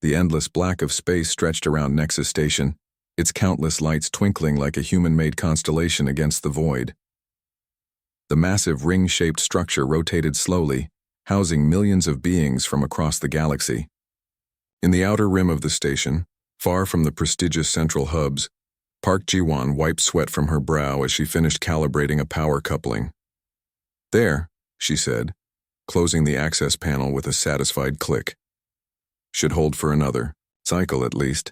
The endless black of space stretched around Nexus Station, its countless lights twinkling like a human-made constellation against the void. The massive ring-shaped structure rotated slowly, housing millions of beings from across the galaxy. In the outer rim of the station, far from the prestigious central hubs, Park Ji-won wiped sweat from her brow as she finished calibrating a power coupling. "There," she said, closing the access panel with a satisfied click. Should hold for another cycle at least.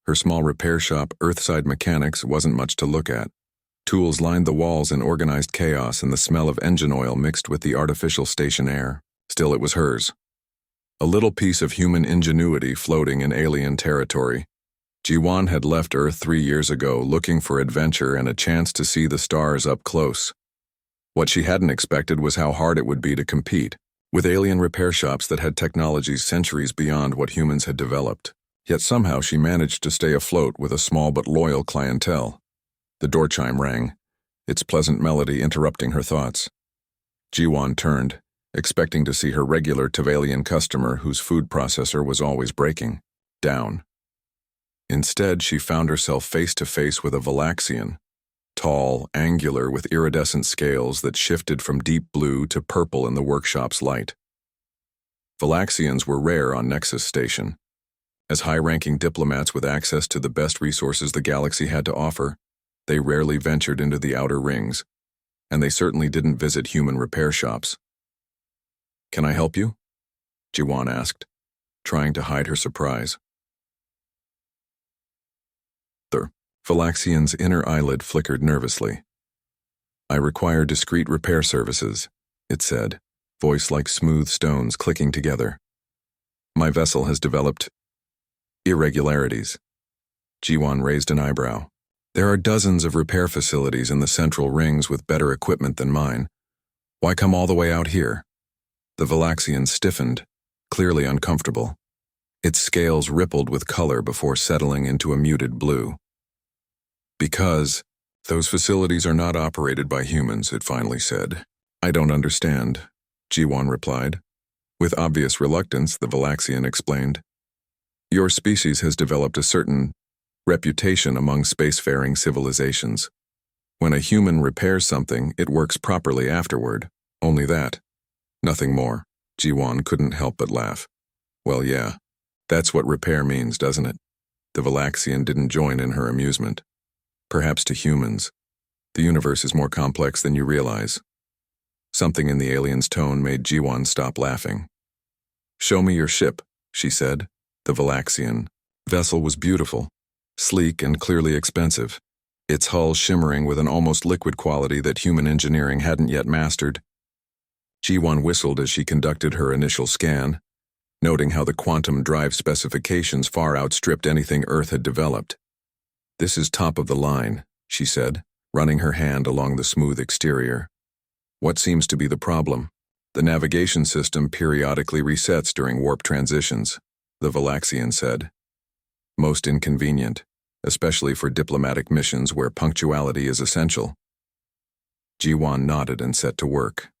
Her small repair shop, Earthside Mechanics, wasn't much to look at. Tools lined the walls in organized chaos, and the smell of engine oil mixed with the artificial station air. Still, it was hers. A little piece of human ingenuity floating in alien territory. Ji-won had left Earth 3 years ago looking for adventure and a chance to see the stars up close. What she hadn't expected was how hard it would be to compete with alien repair shops that had technologies centuries beyond what humans had developed. Yet somehow she managed to stay afloat with a small but loyal clientele. The door chime rang, its pleasant melody interrupting her thoughts. Ji-won turned, expecting to see her regular Tavalian customer whose food processor was always breaking down. Instead, she found herself face to face with a Valaxian, tall, angular, with iridescent scales that shifted from deep blue to purple in the workshop's light. Valaxians were rare on Nexus Station. As high-ranking diplomats with access to the best resources the galaxy had to offer, they rarely ventured into the outer rings, and they certainly didn't visit human repair shops. "Can I help you?" Ji-won asked, trying to hide her surprise. The Valaxian's inner eyelid flickered nervously. "I require discreet repair services," it said, voice like smooth stones clicking together. "My vessel has developed irregularities." Ji-won raised an eyebrow. "There are dozens of repair facilities in the central rings with better equipment than mine. Why come all the way out here?" The Valaxian stiffened, clearly uncomfortable. Its scales rippled with color before settling into a muted blue. "Because those facilities are not operated by humans," it finally said. "I don't understand," Ji-won replied. With obvious reluctance, the Valaxian explained. "Your species has developed a certain reputation among spacefaring civilizations. When a human repairs something, it works properly afterward. Only that. Nothing more." Ji-won couldn't help but laugh. "Well, yeah. That's what repair means, doesn't it?" The Valaxian didn't join in her amusement. "Perhaps to humans, the universe is more complex than you realize." Something in the alien's tone made Ji-won stop laughing. "Show me your ship," she said. The Valaxian vessel was beautiful, sleek and clearly expensive, its hull shimmering with an almost liquid quality that human engineering hadn't yet mastered. Ji-won whistled as she conducted her initial scan, noting how the quantum drive specifications far outstripped anything Earth had developed. "This is top of the line," she said, running her hand along the smooth exterior. "What seems to be the problem?" "The navigation system periodically resets during warp transitions," the Valaxian said. "Most inconvenient, especially for diplomatic missions where punctuality is essential." Ji-won nodded and set to work.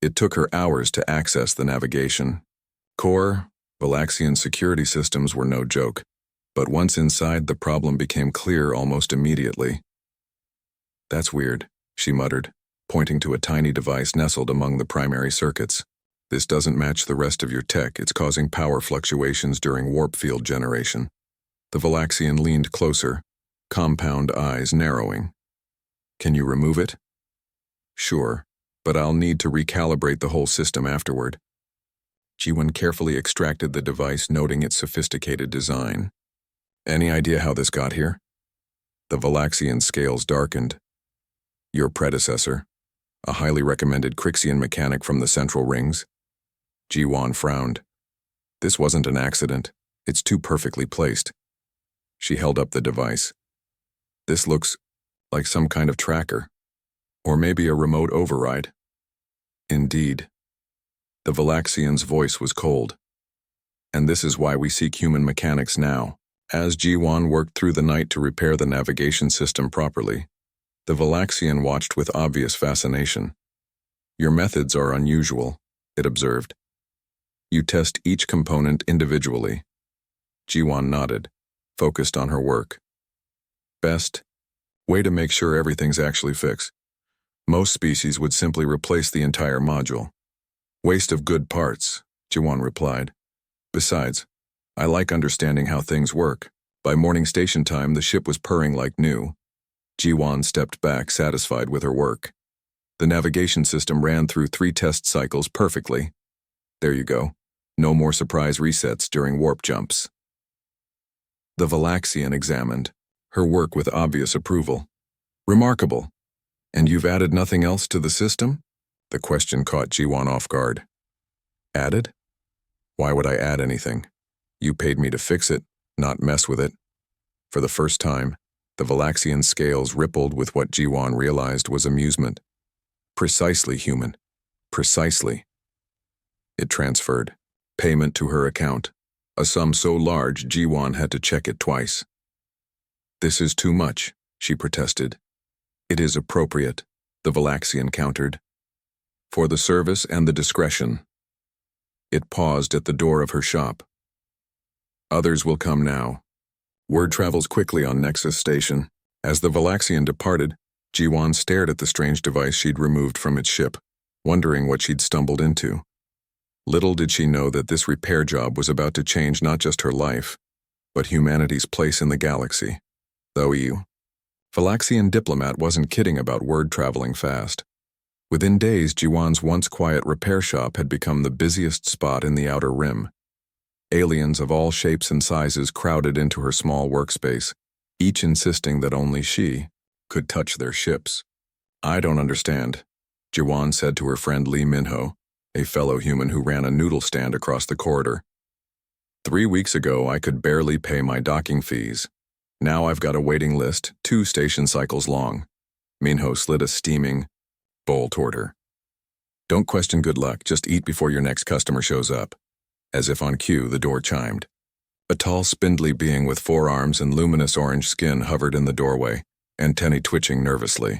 It took her hours to access the navigation. Core, Valaxian security systems were no joke, but once inside, the problem became clear almost immediately. "That's weird," she muttered, pointing to a tiny device nestled among the primary circuits. "This doesn't match the rest of your tech. It's causing power fluctuations during warp field generation." The Valaxian leaned closer, compound eyes narrowing. "Can you remove it?" "Sure, but I'll need to recalibrate the whole system afterward." Ji-won carefully extracted the device, noting its sophisticated design. "Any idea how this got here?" The Valaxian's scales darkened. "Your predecessor, a highly recommended Crixian mechanic from the central rings." Ji-won frowned. "This wasn't an accident. It's too perfectly placed." She held up the device. "This looks like some kind of tracker. Or maybe a remote override." "Indeed." The Valaxian's voice was cold. "And this is why we seek human mechanics now." As Ji-won worked through the night to repair the navigation system properly, the Valaxian watched with obvious fascination. "Your methods are unusual," it observed. You test each component individually. Jiwon nodded, focused on her work. Best way to make sure everything's actually fixed. Most species would simply replace the entire module. Waste of good parts, Jiwon replied. Besides, I like understanding how things work. By morning station time, the ship was purring like new. Jiwon stepped back, satisfied with her work. The navigation system ran through 3 test cycles perfectly. There you go. No more surprise resets during warp jumps. The Valaxian examined her work with obvious approval. Remarkable. And you've added nothing else to the system? The question caught Jiwon off guard. Added? Why would I add anything? You paid me to fix it, not mess with it. For the first time, the Valaxian scales rippled with what Jiwon realized was amusement. Precisely human. Precisely. It transferred. Payment to her account. A sum so large, Jiwon had to check it twice. This is too much, she protested. It is appropriate, the Valaxian countered. For the service and the discretion. It paused at the door of her shop. Others will come now. Word travels quickly on Nexus Station. As the Valaxian departed, Jiwon stared at the strange device she'd removed from its ship, wondering what she'd stumbled into. Little did she know that this repair job was about to change not just her life, but humanity's place in the galaxy. Though Valaxian diplomat wasn't kidding about word traveling fast. Within days, Jiwon's once quiet repair shop had become the busiest spot in the Outer Rim. Aliens of all shapes and sizes crowded into her small workspace, each insisting that only she could touch their ships. I don't understand, Jiwon said to her friend Lee Minho, a fellow human who ran a noodle stand across the corridor. 3 weeks ago, I could barely pay my docking fees. Now I've got a waiting list, 2 station cycles long. Minho slid a steaming bowl toward her. Don't question good luck, just eat before your next customer shows up. As if on cue, the door chimed. A tall, spindly being with 4 arms and luminous orange skin hovered in the doorway, antennae twitching nervously.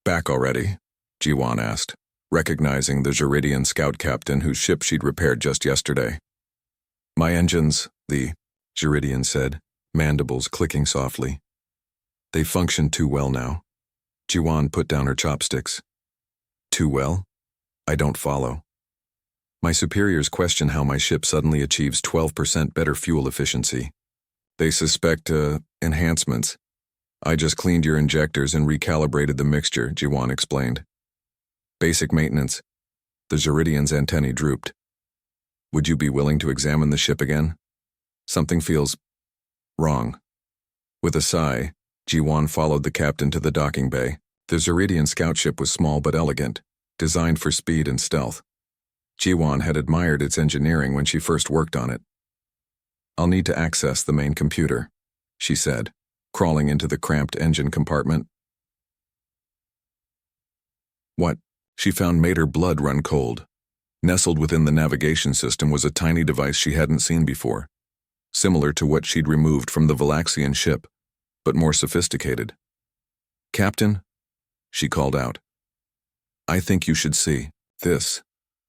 Back already? Jiwon asked, recognizing the Jeridian scout captain whose ship she'd repaired just yesterday. My engines, the Jeridian said, mandibles clicking softly. They function too well now. Jiwon put down her chopsticks. Too well? I don't follow. My superiors question how my ship suddenly achieves 12% better fuel efficiency. They suspect, enhancements. I just cleaned your injectors and recalibrated the mixture, Jiwon explained. Basic maintenance. The Jeridian's antennae drooped. Would you be willing to examine the ship again? Something feels wrong. With a sigh, Jiwon followed the captain to the docking bay. The Jeridian scout ship was small but elegant, designed for speed and stealth. Jiwon had admired its engineering when she first worked on it. I'll need to access the main computer, she said, crawling into the cramped engine compartment. What? She found made her blood run cold. Nestled within the navigation system was a tiny device she hadn't seen before, similar to what she'd removed from the Valaxian ship, but more sophisticated. Captain, she called out. I think you should see this.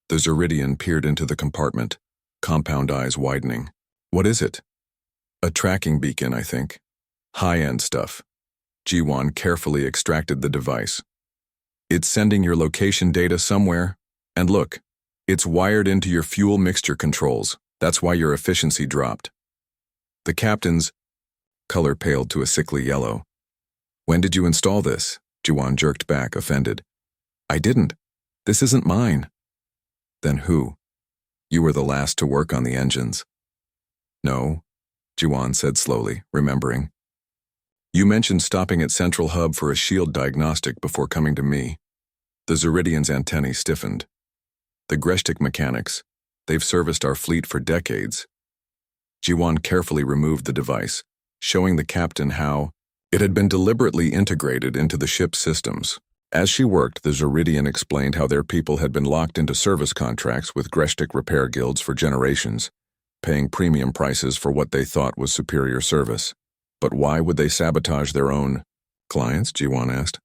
The Jeridian peered into the compartment, compound eyes widening. What is it? A tracking beacon, I think. High-end stuff. Jiwon carefully extracted the device. It's sending your location data somewhere, and look, it's wired into your fuel mixture controls. That's why your efficiency dropped. The captain's color paled to a sickly yellow. When did you install this? Jiwon jerked back, offended. I didn't. This isn't mine. Then who? You were the last to work on the engines. No, Jiwon said slowly, remembering. You mentioned stopping at Central Hub for a shield diagnostic before coming to me. The Jeridian's antennae stiffened. The Greshtik mechanics, they've serviced our fleet for decades. Jiwon carefully removed the device, showing the captain how it had been deliberately integrated into the ship's systems. As she worked, the Jeridian explained how their people had been locked into service contracts with Greshtik repair guilds for generations, paying premium prices for what they thought was superior service. But why would they sabotage their own clients? Jiwon asked.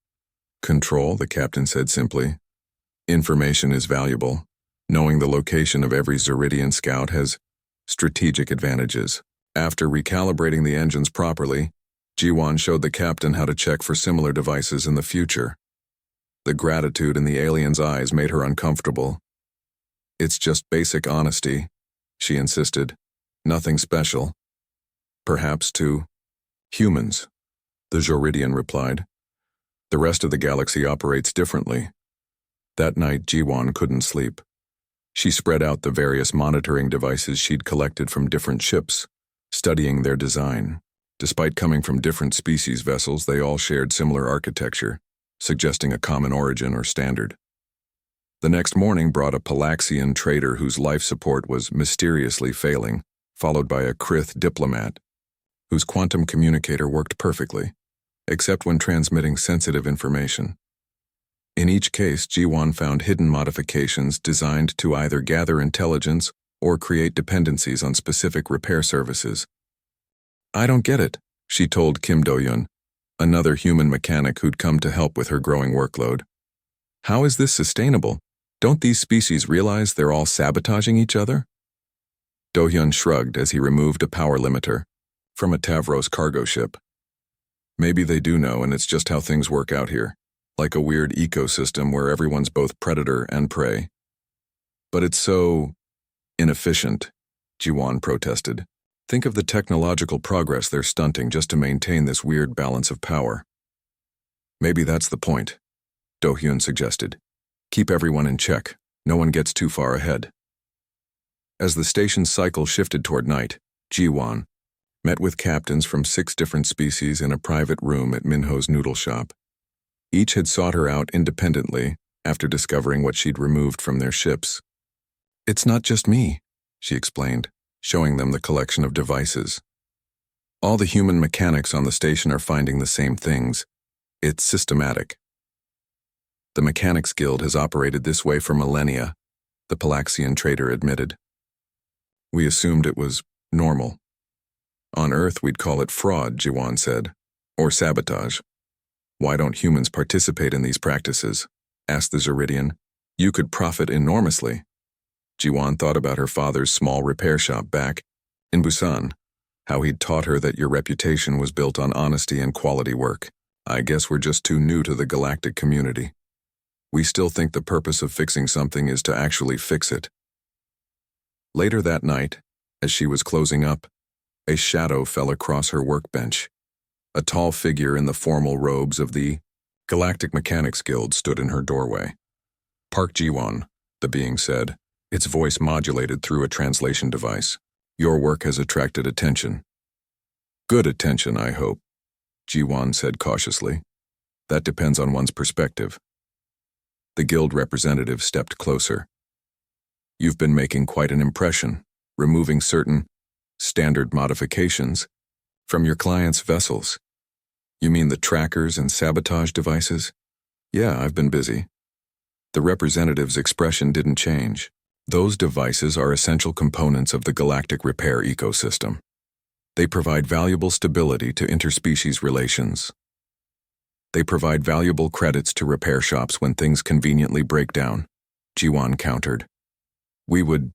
Control, the captain said simply. Information is valuable. Knowing the location of every Zeridian scout has strategic advantages. After recalibrating the engines properly, Jiwan showed the captain how to check for similar devices in the future. The gratitude in the alien's eyes made her uncomfortable. "It's just basic honesty," she insisted. "Nothing special." "Perhaps to humans," the Zeridian replied. "The rest of the galaxy operates differently." That night, Jiwan couldn't sleep. She spread out the various monitoring devices she'd collected from different ships, studying their design. Despite coming from different species vessels, they all shared similar architecture, suggesting a common origin or standard. The next morning brought a Palaxian trader whose life support was mysteriously failing, followed by a Krith diplomat, whose quantum communicator worked perfectly, except when transmitting sensitive information. In each case, Jiwan found hidden modifications designed to either gather intelligence or create dependencies on specific repair services. "I don't get it," she told Kim Do-yun, another human mechanic who'd come to help with her growing workload. "How is this sustainable? Don't these species realize they're all sabotaging each other?" Do-hyun shrugged as he removed a power limiter from a Tavros cargo ship. "Maybe they do know, and it's just how things work out here, like a weird ecosystem where everyone's both predator and prey." "But it's so inefficient," Jiwan protested. "Think of the technological progress they're stunting just to maintain this weird balance of power." "Maybe that's the point," Do-hyun suggested. "Keep everyone in check. No one gets too far ahead." As the station's cycle shifted toward night, Jiwan met with captains from 6 different species in a private room at Minho's noodle shop. Each had sought her out independently after discovering what she'd removed from their ships. "It's not just me," she explained, showing them the collection of devices. "All the human mechanics on the station are finding the same things. It's systematic. The Mechanics Guild has operated this way for millennia," the Palaxian trader admitted. "We assumed it was normal. On Earth, we'd call it fraud," Jiwan said, "or sabotage." "Why don't humans participate in these practices?" asked the Zeridian. "You could profit enormously." Jiwan thought about her father's small repair shop back in Busan, how he'd taught her that your reputation was built on honesty and quality work. "I guess we're just too new to the galactic community. We still think the purpose of fixing something is to actually fix it." Later that night, as she was closing up, a shadow fell across her workbench. A tall figure in the formal robes of the Galactic Mechanics Guild stood in her doorway. "Park Jiwan," the being said, its voice modulated through a translation device. "Your work has attracted attention." "Good attention, I hope," Jiwan said cautiously. "That depends on one's perspective." The guild representative stepped closer. "You've been making quite an impression, removing certain standard modifications from your clients' vessels." "You mean the trackers and sabotage devices?" "Yeah, I've been busy." The representative's expression didn't change. "Those devices are essential components of the galactic repair ecosystem. They provide valuable stability to interspecies relations. They provide valuable credits to repair shops when things conveniently break down," Jiwan countered. "We would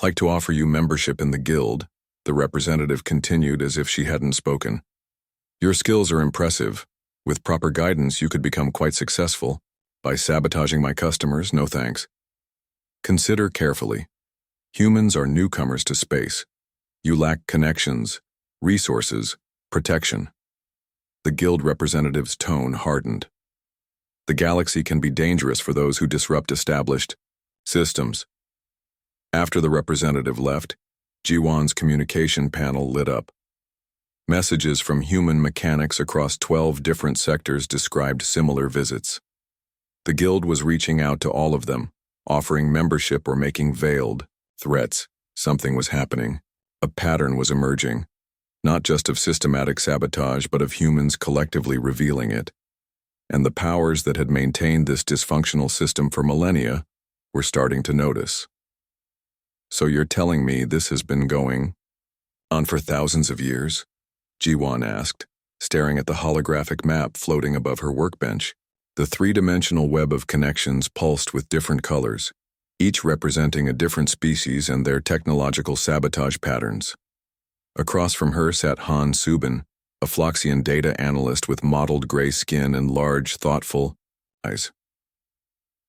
like to offer you membership in the guild," the representative continued as if she hadn't spoken. "Your skills are impressive. With proper guidance, you could become quite successful. By sabotaging my customers, no thanks. Consider carefully. Humans are newcomers to space. You lack connections, resources, protection." The guild representative's tone hardened. "The galaxy can be dangerous for those who disrupt established systems." After the representative left, Jiwan's communication panel lit up. Messages from human mechanics across 12 different sectors described similar visits. The guild was reaching out to all of them, offering membership or making veiled threats. Something was happening. A pattern was emerging, not just of systematic sabotage, but of humans collectively revealing it. And the powers that had maintained this dysfunctional system for millennia were starting to notice. "So you're telling me this has been going on for thousands of years?" Jiwan asked, staring at the holographic map floating above her workbench. The 3-dimensional web of connections pulsed with different colors, each representing a different species and their technological sabotage patterns. Across from her sat Han Subin, a Floxian data analyst with mottled gray skin and large, thoughtful eyes.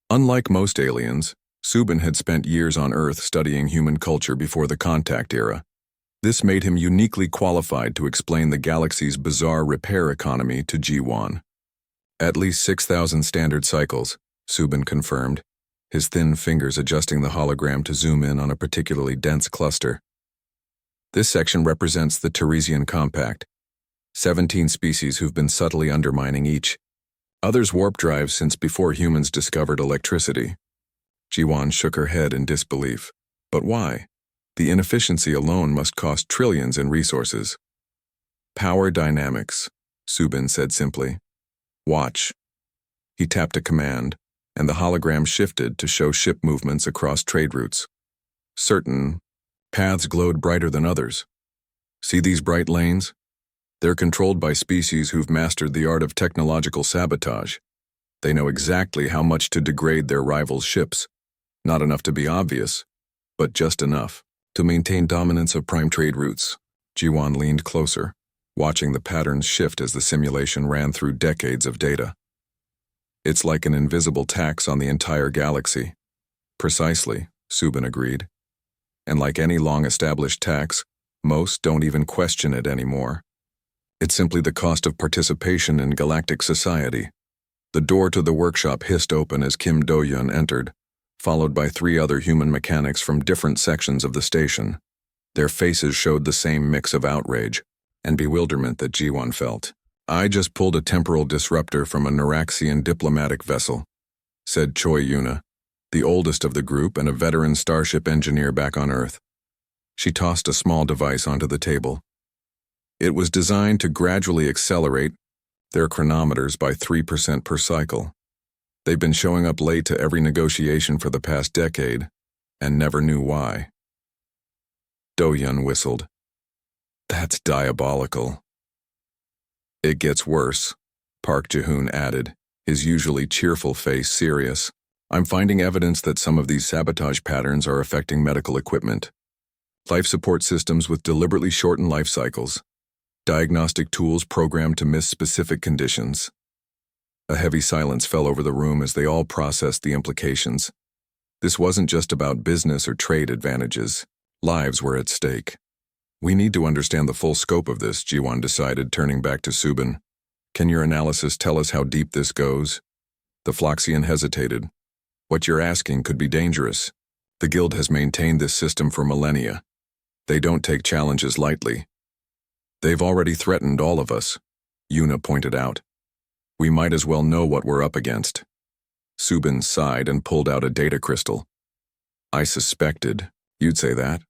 Unlike most aliens, Subin had spent years on Earth studying human culture before the contact era. This made him uniquely qualified to explain the galaxy's bizarre repair economy to Ji-Wan. At least 6,000 standard cycles, Subin confirmed, his thin fingers adjusting the hologram to zoom in on a particularly dense cluster. This section represents the Teresian Compact, 17 species who've been subtly undermining each. Others warp drives since before humans discovered electricity. Ji-Wan shook her head in disbelief. But why? The inefficiency alone must cost trillions in resources. Power dynamics, Subin said simply. Watch. He tapped a command, and the hologram shifted to show ship movements across trade routes. Certain paths glowed brighter than others. See these bright lanes? They're controlled by species who've mastered the art of technological sabotage. They know exactly how much to degrade their rivals' ships. Not enough to be obvious, but just enough to maintain dominance of prime trade routes. Ji-Wan leaned closer, watching the patterns shift as the simulation ran through decades of data. It's like an invisible tax on the entire galaxy. Precisely, Subin agreed. And like any long-established tax, most don't even question it anymore. It's simply the cost of participation in galactic society. The door to the workshop hissed open as Kim Do-Yun entered, followed by 3 other human mechanics from different sections of the station. Their faces showed the same mix of outrage and bewilderment that Ji-Wan felt. I just pulled a temporal disruptor from a Naraxian diplomatic vessel, said Choi Yuna, the oldest of the group and a veteran starship engineer back on Earth. She tossed a small device onto the table. It was designed to gradually accelerate their chronometers by 3% per cycle. They've been showing up late to every negotiation for the past decade, and never knew why. Do-Yun whistled. That's diabolical. It gets worse, Park Ji-hoon added, his usually cheerful face serious. I'm finding evidence that some of these sabotage patterns are affecting medical equipment. Life support systems with deliberately shortened life cycles. Diagnostic tools programmed to miss specific conditions. A heavy silence fell over the room as they all processed the implications. This wasn't just about business or trade advantages. Lives were at stake. We need to understand the full scope of this, Ji-Wan decided, turning back to Subin. Can your analysis tell us how deep this goes? The Floxian hesitated. What you're asking could be dangerous. The Guild has maintained this system for millennia. They don't take challenges lightly. They've already threatened all of us, Yuna pointed out. We might as well know what we're up against. Subin sighed and pulled out a data crystal. I suspected you'd say that.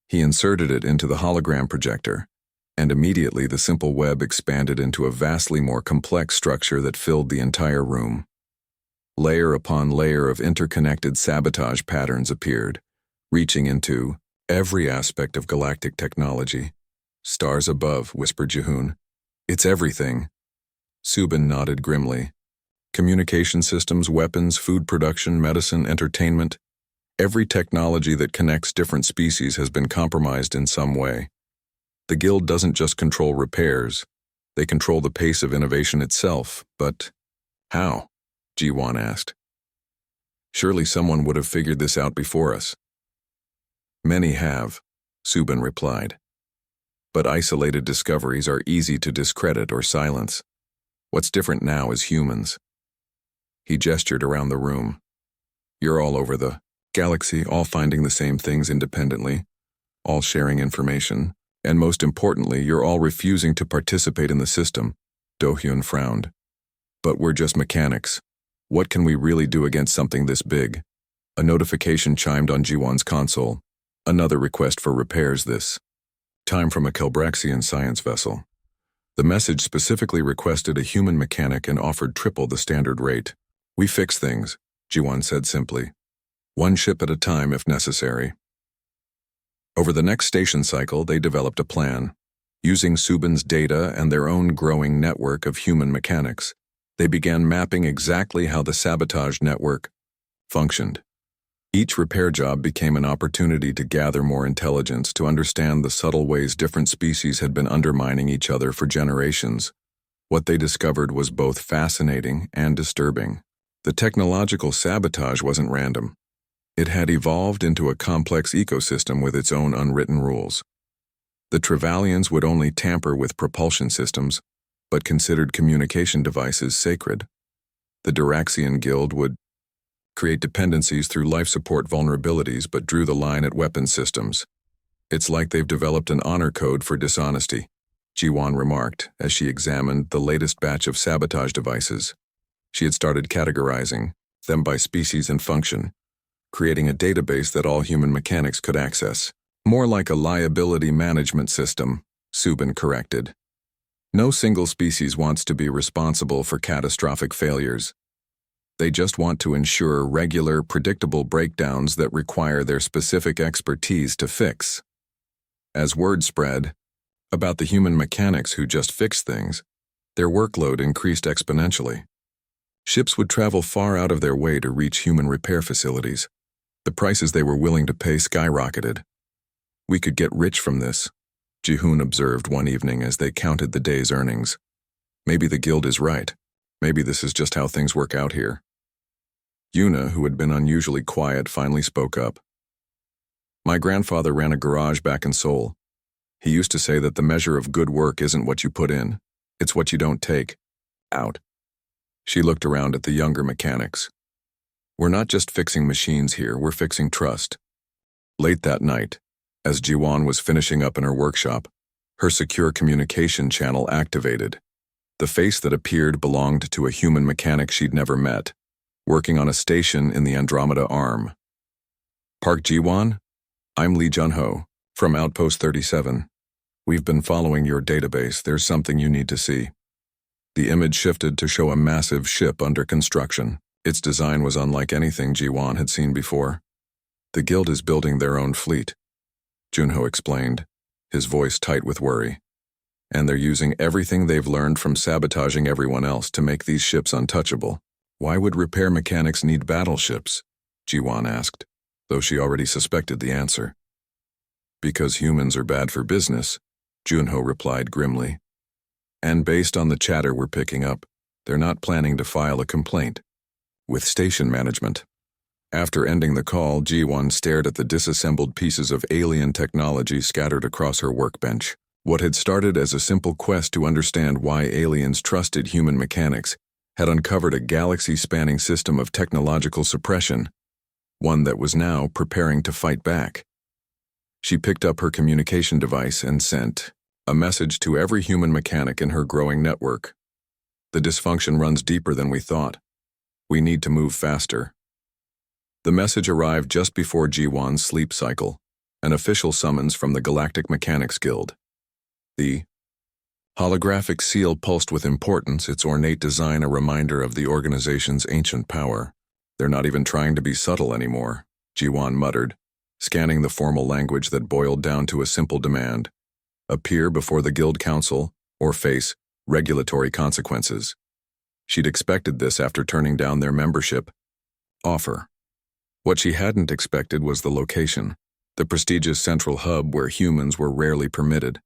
He inserted it into the hologram projector, and immediately the simple web expanded into a vastly more complex structure that filled the entire room. Layer upon layer of interconnected sabotage patterns appeared, reaching into every aspect of galactic technology. Stars above, whispered Ji-hoon. It's everything. Subin nodded grimly. Communication systems, weapons, food production, medicine, entertainment. Every technology that connects different species has been compromised in some way. The Guild doesn't just control repairs. They control the pace of innovation itself. But how? Ji-Wan asked. Surely someone would have figured this out before us. Many have, Subin replied. But isolated discoveries are easy to discredit or silence. What's different now is humans. He gestured around the room. You're all over the galaxy, all finding the same things independently, all sharing information, and most importantly, you're all refusing to participate in the system. Do-Hyun frowned. But we're just mechanics. What can we really do against something this big? A notification chimed on Ji-Wan's console. Another request for repairs this time from a Kelbraxian science vessel. The message specifically requested a human mechanic and offered triple the standard rate. We fix things, Ji-Wan said simply. One ship at a time if necessary. Over the next station cycle, they developed a plan. Using Subin's data and their own growing network of human mechanics, they began mapping exactly how the sabotage network functioned. Each repair job became an opportunity to gather more intelligence, to understand the subtle ways different species had been undermining each other for generations. What they discovered was both fascinating and disturbing. The technological sabotage wasn't random. It had evolved into a complex ecosystem with its own unwritten rules. The Trevalians would only tamper with propulsion systems, but considered communication devices sacred. The Duraxian Guild would create dependencies through life support vulnerabilities but drew the line at weapon systems. It's like they've developed an honor code for dishonesty, Jiwan remarked as she examined the latest batch of sabotage devices. She had started categorizing them by species and function, creating a database that all human mechanics could access. More like a liability management system, Subin corrected. No single species wants to be responsible for catastrophic failures. They just want to ensure regular, predictable breakdowns that require their specific expertise to fix. As word spread about the human mechanics who just fix things, their workload increased exponentially. Ships would travel far out of their way to reach human repair facilities. The prices they were willing to pay skyrocketed. "We could get rich from this," Jihoon observed one evening as they counted the day's earnings. "Maybe the guild is right. Maybe this is just how things work out here." Yuna, who had been unusually quiet, finally spoke up. "My grandfather ran a garage back in Seoul. He used to say that the measure of good work isn't what you put in, it's what you don't take out." She looked around at the younger mechanics. "We're not just fixing machines here, we're fixing trust." Late that night, as Jiwan was finishing up in her workshop, her secure communication channel activated. The face that appeared belonged to a human mechanic she'd never met, working on a station in the Andromeda Arm. "Park Jiwan? I'm Lee Junho, from Outpost 37. We've been following your database. There's something you need to see." The image shifted to show a massive ship under construction. Its design was unlike anything Jiwan had seen before. "The guild is building their own fleet," Junho explained, his voice tight with worry. "And they're using everything they've learned from sabotaging everyone else to make these ships untouchable." "Why would repair mechanics need battleships?" Jiwan asked, though she already suspected the answer. "Because humans are bad for business," Junho replied grimly. "And based on the chatter we're picking up, they're not planning to file a complaint with station management." After ending the call, Jiwan stared at the disassembled pieces of alien technology scattered across her workbench. What had started as a simple quest to understand why aliens trusted human mechanics had uncovered a galaxy-spanning system of technological suppression, one that was now preparing to fight back. She picked up her communication device and sent a message to every human mechanic in her growing network. "The dysfunction runs deeper than we thought. We need to move faster." The message arrived just before Jiwan's sleep cycle, an official summons from the Galactic Mechanics Guild. The holographic seal pulsed with importance, its ornate design a reminder of the organization's ancient power. "They're not even trying to be subtle anymore," Jiwan muttered, scanning the formal language that boiled down to a simple demand: appear before the Guild Council or face regulatory consequences. She'd expected this after turning down their membership offer. What she hadn't expected was the location, the prestigious central hub where humans were rarely permitted.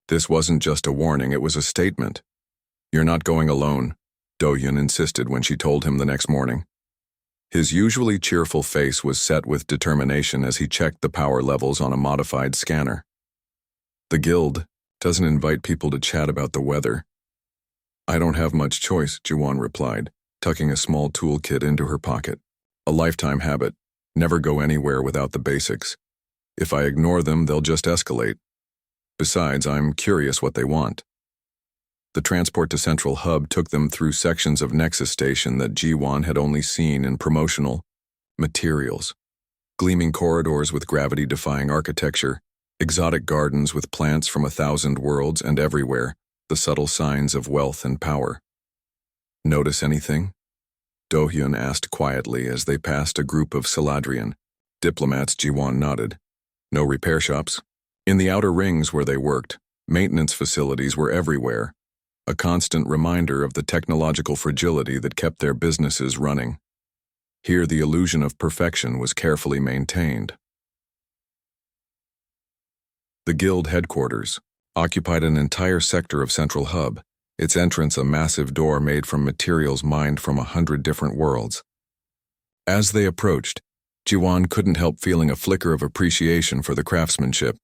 This wasn't just a warning, it was a statement. "You're not going alone," Do-Yun insisted when she told him the next morning. His usually cheerful face was set with determination as he checked the power levels on a modified scanner. "The Guild doesn't invite people to chat about the weather." "I don't have much choice," Jiwan replied, tucking a small toolkit into her pocket. "A lifetime habit. Never go anywhere without the basics. If I ignore them, they'll just escalate. Besides, I'm curious what they want." The transport to Central Hub took them through sections of Nexus Station that Jiwan had only seen in promotional materials. Gleaming corridors with gravity-defying architecture, exotic gardens with plants from 1,000 worlds, and everywhere, the subtle signs of wealth and power. "Notice anything?" Do-Hyun asked quietly as they passed a group of Saladrian diplomats. Jiwan nodded. "No repair shops?" In the outer rings where they worked, maintenance facilities were everywhere, a constant reminder of the technological fragility that kept their businesses running. Here the illusion of perfection was carefully maintained. The guild headquarters occupied an entire sector of Central Hub, its entrance a massive door made from materials mined from 100 different worlds. As they approached, Jiwan couldn't help feeling a flicker of appreciation for the craftsmanship.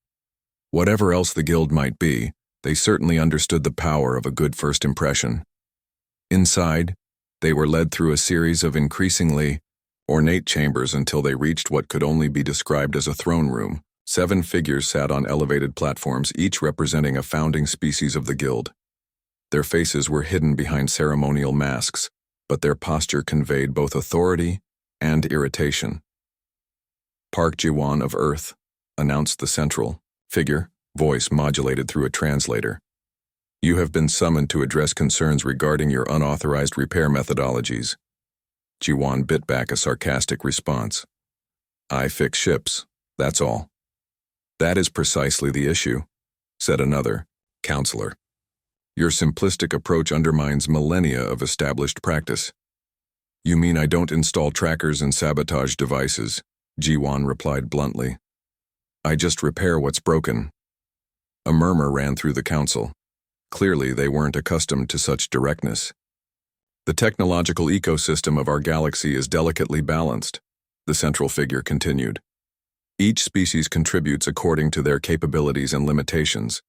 Whatever else the guild might be, they certainly understood the power of a good first impression. Inside, they were led through a series of increasingly ornate chambers until they reached what could only be described as a throne room. 7 figures sat on elevated platforms, each representing a founding species of the guild. Their faces were hidden behind ceremonial masks, but their posture conveyed both authority and irritation. Park Jiwan of Earth, announced the central figure, voice modulated through a translator. You have been summoned to address concerns regarding your unauthorized repair methodologies. Jiwan bit back a sarcastic response. I fix ships, that's all. That is precisely the issue, said another, counselor. Your simplistic approach undermines millennia of established practice. You mean I don't install trackers and sabotage devices? Jiwan replied bluntly. I just repair what's broken. A murmur ran through the council. Clearly, they weren't accustomed to such directness. The technological ecosystem of our galaxy is delicately balanced, the central figure continued. Each species contributes according to their capabilities and limitations.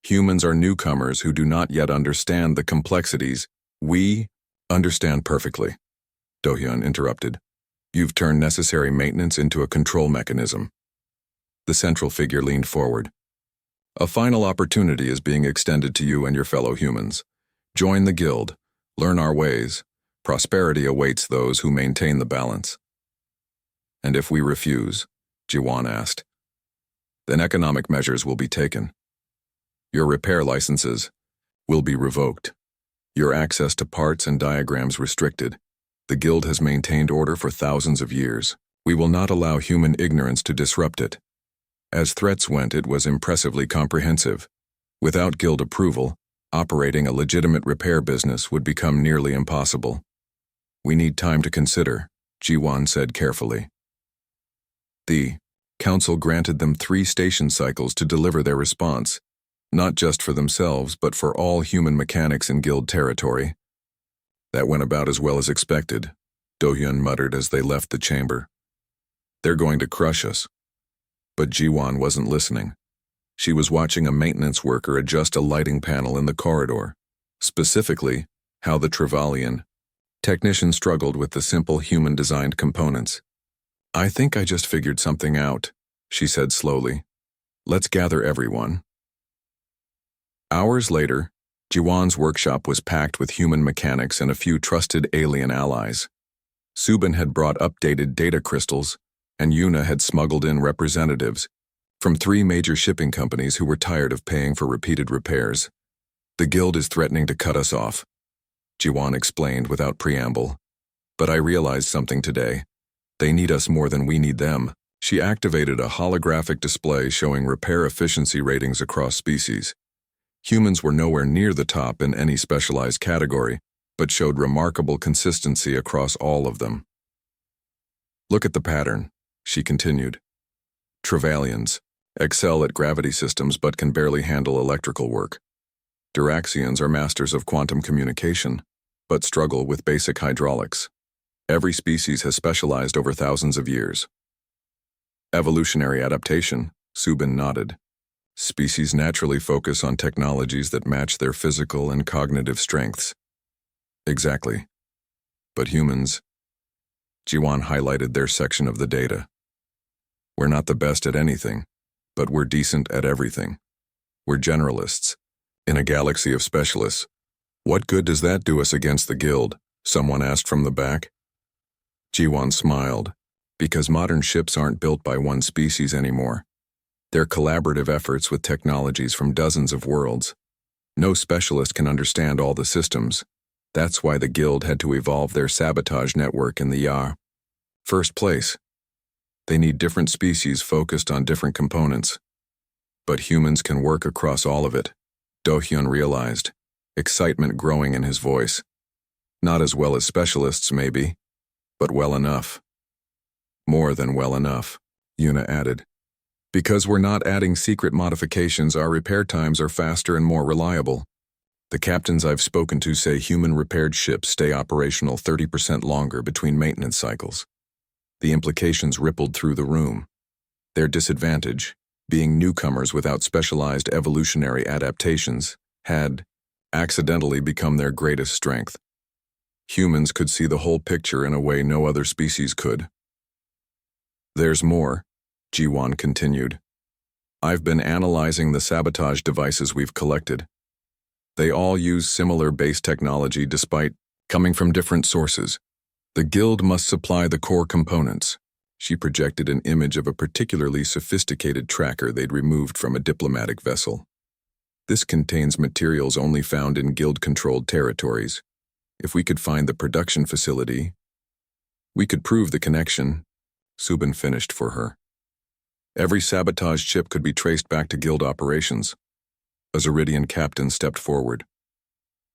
Humans are newcomers who do not yet understand the complexities. We understand perfectly, Do-hyun interrupted. You've turned necessary maintenance into a control mechanism. The central figure leaned forward. A final opportunity is being extended to you and your fellow humans. Join the guild, learn our ways. Prosperity awaits those who maintain the balance. And if we refuse, Jiwan asked, then economic measures will be taken. Your repair licenses will be revoked. Your access to parts and diagrams restricted. The guild has maintained order for thousands of years. We will not allow human ignorance to disrupt it. As threats went, it was impressively comprehensive. Without guild approval, operating a legitimate repair business would become nearly impossible. We need time to consider, Jiwan said carefully. The council granted them 3 station cycles to deliver their response, not just for themselves, but for all human mechanics in guild territory. That went about as well as expected, Do-hyun muttered as they left the chamber. They're going to crush us. But Jiwan wasn't listening. She was watching a maintenance worker adjust a lighting panel in the corridor, specifically how the Trevalian technician struggled with the simple human-designed components. I think I just figured something out, she said slowly. Let's gather everyone. Hours later, Jiwan's workshop was packed with human mechanics and a few trusted alien allies. Subin had brought updated data crystals, and Yuna had smuggled in representatives from 3 major shipping companies who were tired of paying for repeated repairs. The guild is threatening to cut us off, Jiwan explained without preamble. But I realized something today. They need us more than we need them. She activated a holographic display showing repair efficiency ratings across species. Humans were nowhere near the top in any specialized category, but showed remarkable consistency across all of them. Look at the pattern, she continued. Trevalians excel at gravity systems but can barely handle electrical work. Duraxians are masters of quantum communication, but struggle with basic hydraulics. Every species has specialized over thousands of years. Evolutionary adaptation, Subin nodded. Species naturally focus on technologies that match their physical and cognitive strengths. Exactly. But humans, Jiwan highlighted their section of the data. We're not the best at anything, but we're decent at everything. We're generalists, in a galaxy of specialists. What good does that do us against the guild? Someone asked from the back. Jiwan smiled, because modern ships aren't built by one species anymore. They're collaborative efforts with technologies from dozens of worlds. No specialist can understand all the systems. That's why the guild had to evolve their sabotage network in the first place. They need different species focused on different components. But humans can work across all of it, Do-hyun realized, excitement growing in his voice. Not as well as specialists, maybe, But well enough. More than well enough, Yuna added. Because we're not adding secret modifications, our repair times are faster and more reliable. The captains I've spoken to say human-repaired ships stay operational 30% longer between maintenance cycles. The implications rippled through the room. Their disadvantage, being newcomers without specialized evolutionary adaptations, had accidentally become their greatest strength. Humans could see the whole picture in a way no other species could. There's more, Jiwan continued. I've been analyzing the sabotage devices we've collected. They all use similar base technology despite coming from different sources. The Guild must supply the core components. She projected an image of a particularly sophisticated tracker they'd removed from a diplomatic vessel. This contains materials only found in Guild-controlled territories. If we could find the production facility, we could prove the connection, Subin finished for her. Every sabotage chip could be traced back to Guild operations. A Zeridian captain stepped forward.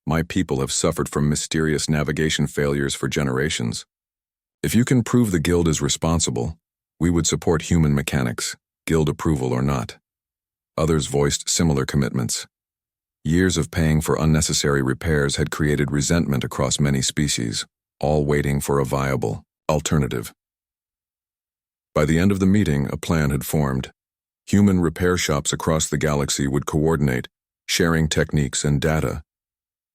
My people have suffered from mysterious navigation failures for generations. If you can prove the Guild is responsible, we would support human mechanics, Guild approval or not. Others voiced similar commitments. Years of paying for unnecessary repairs had created resentment across many species, all waiting for a viable alternative. By the end of the meeting, a plan had formed. Human repair shops across the galaxy would coordinate, sharing techniques and data.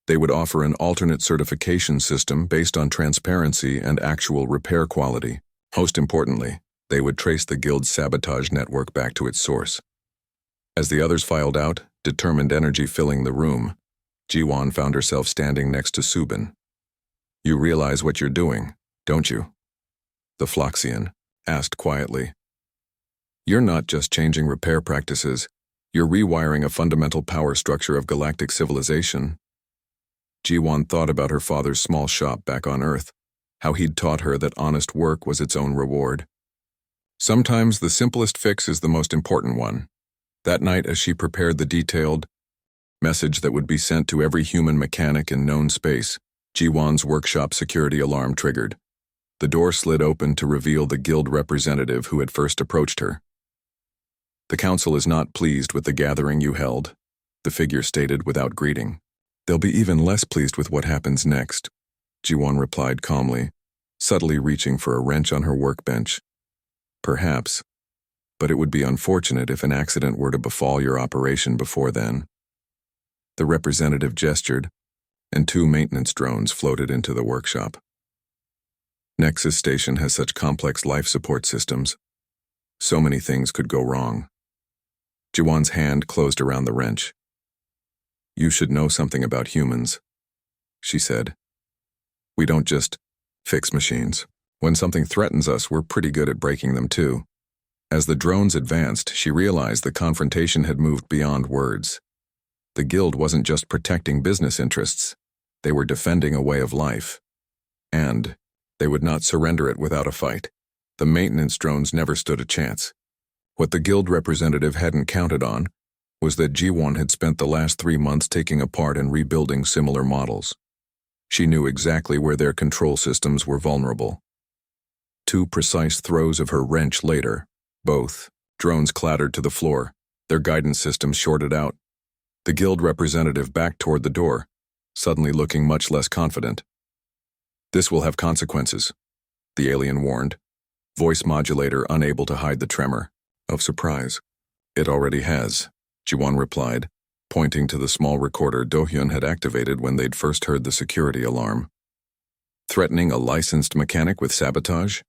They would offer an alternate certification system based on transparency and actual repair quality. Most importantly, they would trace the Guild's sabotage network back to its source. As the others filed out, determined energy filling the room, Jiwan found herself standing next to Subin. You realize what you're doing, don't you? The Floxian asked quietly. You're not just changing repair practices, you're rewiring a fundamental power structure of galactic civilization. Jiwan thought about her father's small shop back on Earth, how he'd taught her that honest work was its own reward. Sometimes the simplest fix is the most important one. That night, as she prepared the detailed message that would be sent to every human mechanic in known space, Jiwan's workshop security alarm triggered. The door slid open to reveal the Guild representative who had first approached her. The council is not pleased with the gathering you held, the figure stated without greeting. They'll be even less pleased with what happens next, Jiwan replied calmly, subtly reaching for a wrench on her workbench. Perhaps, but it would be unfortunate if an accident were to befall your operation before then. The representative gestured, and 2 maintenance drones floated into the workshop. Nexus Station has such complex life support systems. So many things could go wrong. Jiwan's hand closed around the wrench. You should know something about humans, she said. We don't just fix machines. When something threatens us, we're pretty good at breaking them too. As the drones advanced, she realized the confrontation had moved beyond words. The Guild wasn't just protecting business interests. They were defending a way of life. And they would not surrender it without a fight. The maintenance drones never stood a chance. What the Guild representative hadn't counted on was that Jiwan had spent the last 3 months taking apart and rebuilding similar models. She knew exactly where their control systems were vulnerable. 2 precise throws of her wrench later, both drones clattered to the floor, their guidance systems shorted out. The Guild representative backed toward the door, suddenly looking much less confident. This will have consequences, the alien warned, voice modulator unable to hide the tremor of surprise. It already has, Jiwan replied, pointing to the small recorder Do-hyun had activated when they'd first heard the security alarm. Threatening a licensed mechanic with sabotage?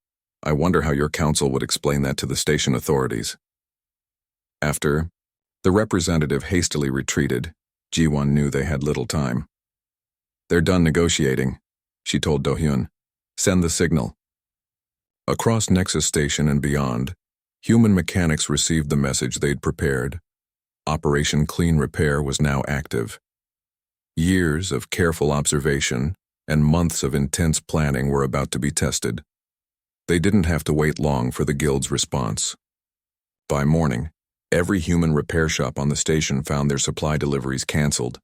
I wonder how your council would explain that to the station authorities. After the representative hastily retreated, Jiwan knew they had little time. They're done negotiating, she told Do-hyun. Send the signal. Across Nexus Station and beyond, human mechanics received the message they'd prepared. Operation Clean Repair was now active. Years of careful observation and months of intense planning were about to be tested. They didn't have to wait long for the Guild's response. By morning, every human repair shop on the station found their supply deliveries canceled,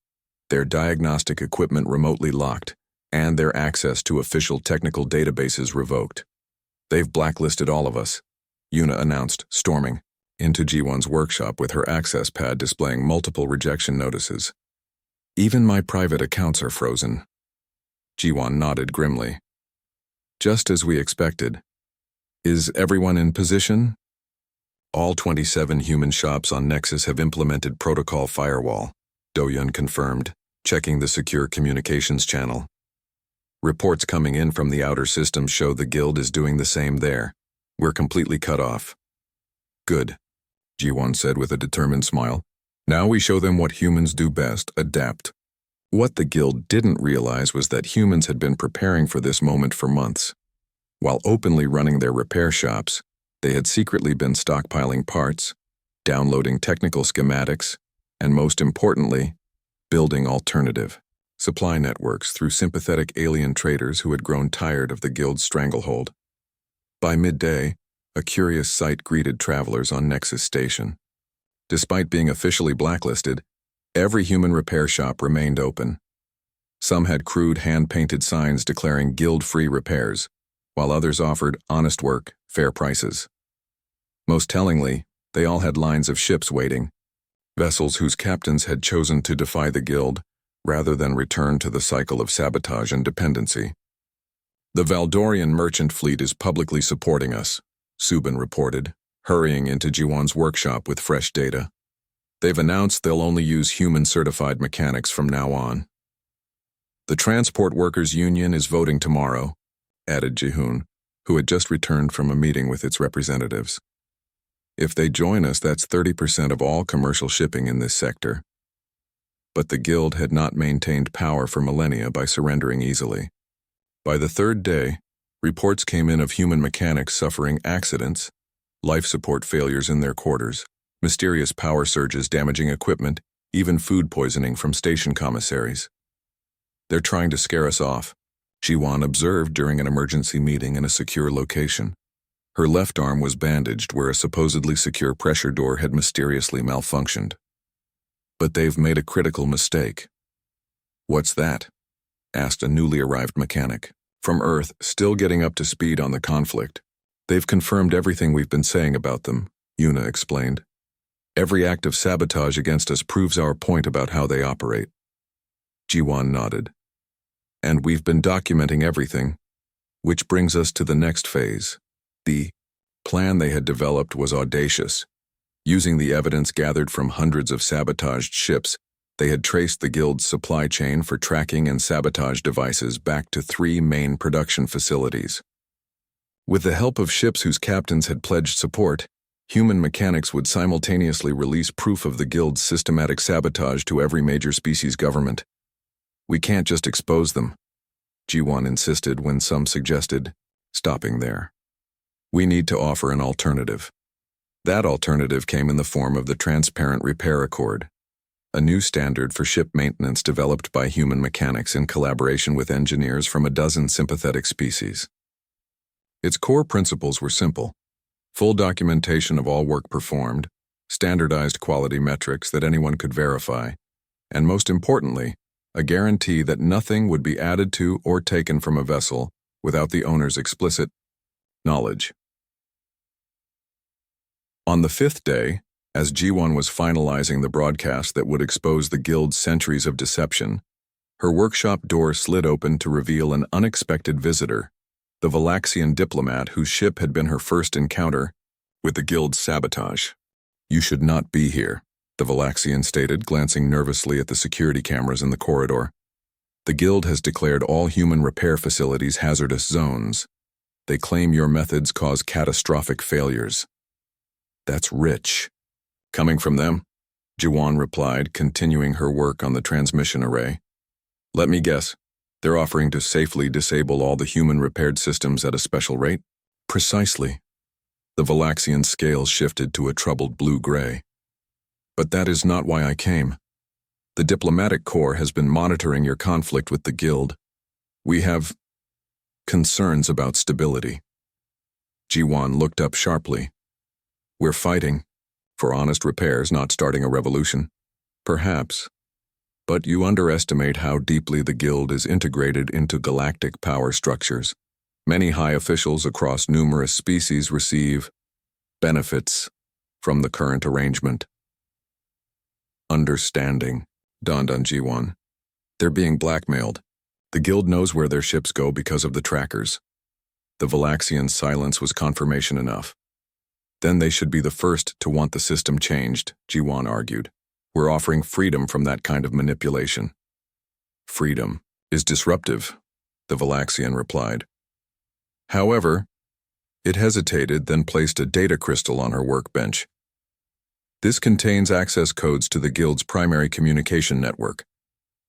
their diagnostic equipment remotely locked, and their access to official technical databases revoked. They've blacklisted all of us, Yuna announced, storming into G1's workshop with her access pad displaying multiple rejection notices. Even my private accounts are frozen. G1 nodded grimly. Just as we expected. Is everyone in position? All 27 human shops on Nexus have implemented protocol firewall, Doyun confirmed, checking the secure communications channel. Reports coming in from the outer systems show the guild is doing the same there. We're completely cut off. Good, G1 said with a determined smile. Now we show them what humans do best, adapt. What the guild didn't realize was that humans had been preparing for this moment for months. While openly running their repair shops, they had secretly been stockpiling parts, downloading technical schematics, and most importantly, building alternative supply networks through sympathetic alien traders who had grown tired of the guild's stranglehold. By midday, a curious sight greeted travelers on Nexus Station. Despite being officially blacklisted, every human repair shop remained open. Some had crude hand-painted signs declaring guild-free repairs, while others offered honest work, fair prices. Most tellingly, they all had lines of ships waiting, vessels whose captains had chosen to defy the guild rather than return to the cycle of sabotage and dependency. The Valdorian merchant fleet is publicly supporting us, Subin reported, hurrying into G1's workshop with fresh data. They've announced they'll only use human-certified mechanics from now on. The Transport Workers Union is voting tomorrow, added Jihoon, who had just returned from a meeting with its representatives. If they join us, that's 30% of all commercial shipping in this sector. But the guild had not maintained power for millennia by surrendering easily. By the third day, reports came in of human mechanics suffering accidents, life support failures in their quarters, mysterious power surges damaging equipment, even food poisoning from station commissaries. They're trying to scare us off, Jiwan observed during an emergency meeting in a secure location. Her left arm was bandaged where a supposedly secure pressure door had mysteriously malfunctioned. But they've made a critical mistake. What's that? Asked a newly arrived mechanic. From Earth, still getting up to speed on the conflict. They've confirmed everything we've been saying about them, Yuna explained. Every act of sabotage against us proves our point about how they operate. Jiwan nodded. And we've been documenting everything, which brings us to the next phase. The plan they had developed was audacious. Using the evidence gathered from hundreds of sabotaged ships, they had traced the guild's supply chain for tracking and sabotage devices back to 3 main production facilities. With the help of ships whose captains had pledged support, human mechanics would simultaneously release proof of the guild's systematic sabotage to every major species government. We can't just expose them, G1 insisted when some suggested stopping there. We need to offer an alternative. That alternative came in the form of the Transparent Repair Accord, a new standard for ship maintenance developed by human mechanics in collaboration with engineers from a dozen sympathetic species. Its core principles were simple: full documentation of all work performed, standardized quality metrics that anyone could verify, and most importantly, a guarantee that nothing would be added to or taken from a vessel without the owner's explicit knowledge. On the 5th day, as G1 was finalizing the broadcast that would expose the guild's centuries of deception, her workshop door slid open to reveal an unexpected visitor, the Valaxian diplomat whose ship had been her first encounter with the guild's sabotage. You should not be here, the Valaxian stated, glancing nervously at the security cameras in the corridor. The guild has declared all human repair facilities hazardous zones. They claim your methods cause catastrophic failures. That's rich. Coming from them, Jiwan replied, continuing her work on the transmission array. Let me guess, they're offering to safely disable all the human-repaired systems at a special rate? Precisely. The Valaxian scales shifted to a troubled blue-gray. But that is not why I came. The diplomatic corps has been monitoring your conflict with the guild. We have concerns about stability. Jiwan looked up sharply. We're fighting for honest repairs, not starting a revolution. Perhaps. But you underestimate how deeply the Guild is integrated into galactic power structures. Many high officials across numerous species receive benefits from the current arrangement. Understanding dawned on G1. They're being blackmailed. The Guild knows where their ships go because of the trackers. The Valaxians' silence was confirmation enough. Then they should be the first to want the system changed, G1 argued. We're offering freedom from that kind of manipulation. Freedom is disruptive, the Valaxian replied. However, it hesitated, then placed a data crystal on her workbench. This contains access codes to the Guild's primary communication network.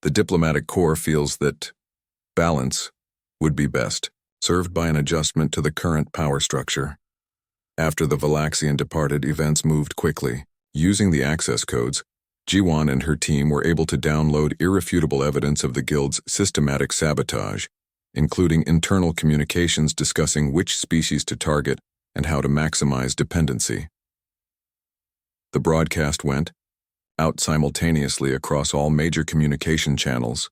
The diplomatic corps feels that balance would be best, served by an adjustment to the current power structure. After the Valaxian departed, events moved quickly. Using the access codes, G1 and her team were able to download irrefutable evidence of the Guild's systematic sabotage, including internal communications discussing which species to target and how to maximize dependency. The broadcast went out simultaneously across all major communication channels,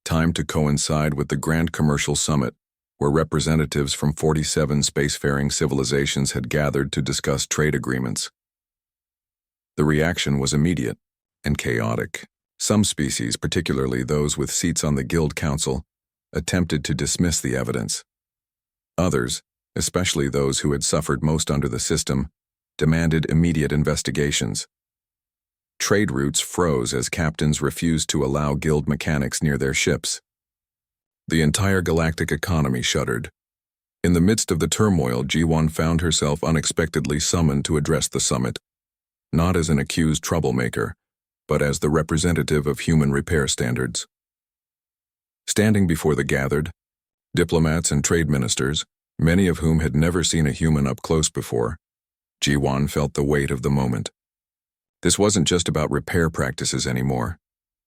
timed to coincide with the Grand Commercial Summit, where representatives from 47 spacefaring civilizations had gathered to discuss trade agreements. The reaction was immediate and chaotic. Some species, particularly those with seats on the Guild Council, attempted to dismiss the evidence. Others, especially those who had suffered most under the system, demanded immediate investigations. Trade routes froze as captains refused to allow Guild mechanics near their ships. The entire galactic economy shuddered. In the midst of the turmoil, G1 found herself unexpectedly summoned to address the summit, not as an accused troublemaker, but as the representative of human repair standards. Standing before the gathered, diplomats and trade ministers, many of whom had never seen a human up close before, G1 felt the weight of the moment. This wasn't just about repair practices anymore.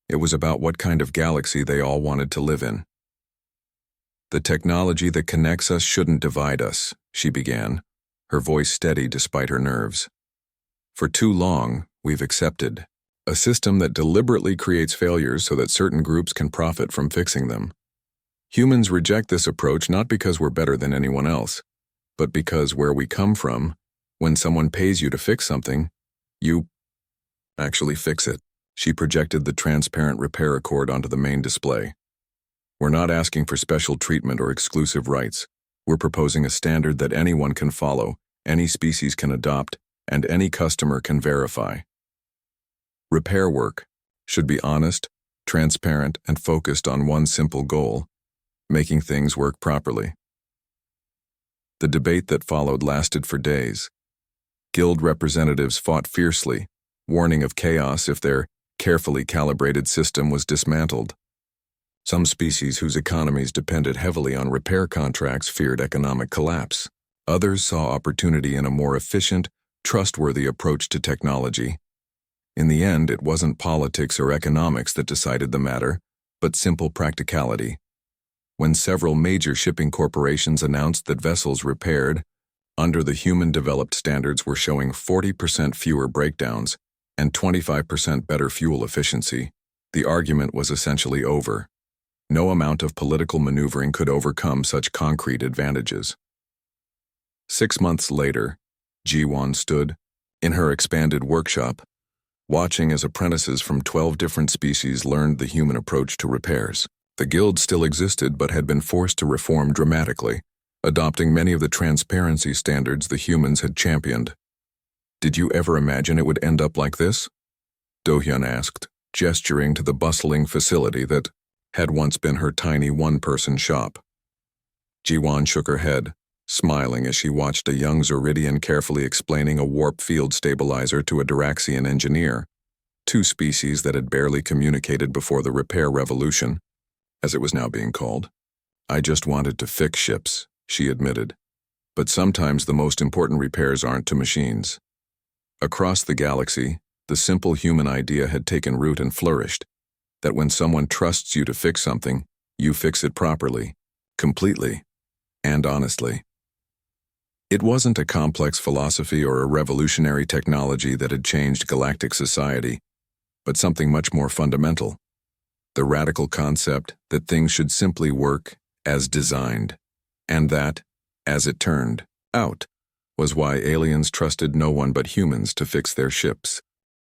It was about what kind of galaxy they all wanted to live in. The technology that connects us shouldn't divide us, she began, her voice steady despite her nerves. For too long, we've accepted a system that deliberately creates failures so that certain groups can profit from fixing them. Humans reject this approach not because we're better than anyone else, but because where we come from, when someone pays you to fix something, you actually fix it. She projected the transparent repair accord onto the main display. We're not asking for special treatment or exclusive rights. We're proposing a standard that anyone can follow, any species can adopt, and any customer can verify. Repair work should be honest, transparent, and focused on one simple goal: making things work properly. The debate that followed lasted for days. Guild representatives fought fiercely, warning of chaos if their carefully calibrated system was dismantled. Some species whose economies depended heavily on repair contracts feared economic collapse. Others saw opportunity in a more efficient, trustworthy approach to technology. In the end, it wasn't politics or economics that decided the matter, but simple practicality. When several major shipping corporations announced that vessels repaired under the human-developed standards were showing 40% fewer breakdowns and 25% better fuel efficiency, the argument was essentially over. No amount of political maneuvering could overcome such concrete advantages. 6 months later, G1 stood in her expanded workshop, watching as apprentices from 12 different species learned the human approach to repairs. The Guild still existed but had been forced to reform dramatically, adopting many of the transparency standards the humans had championed. Did you ever imagine it would end up like this? Do-hyun asked, gesturing to the bustling facility that had once been her tiny one-person shop. Ji-won shook her head, smiling as she watched a young Zoridian carefully explaining a warp field stabilizer to a Diraxian engineer, two species that had barely communicated before the repair revolution, as it was now being called. I just wanted to fix ships, she admitted. But sometimes the most important repairs aren't to machines. Across the galaxy, the simple human idea had taken root and flourished, that when someone trusts you to fix something, you fix it properly, completely, and honestly. It wasn't a complex philosophy or a revolutionary technology that had changed galactic society, but something much more fundamental: The radical concept that things should simply work as designed, and that, as it turned out, was why aliens trusted no one but humans to fix their ships.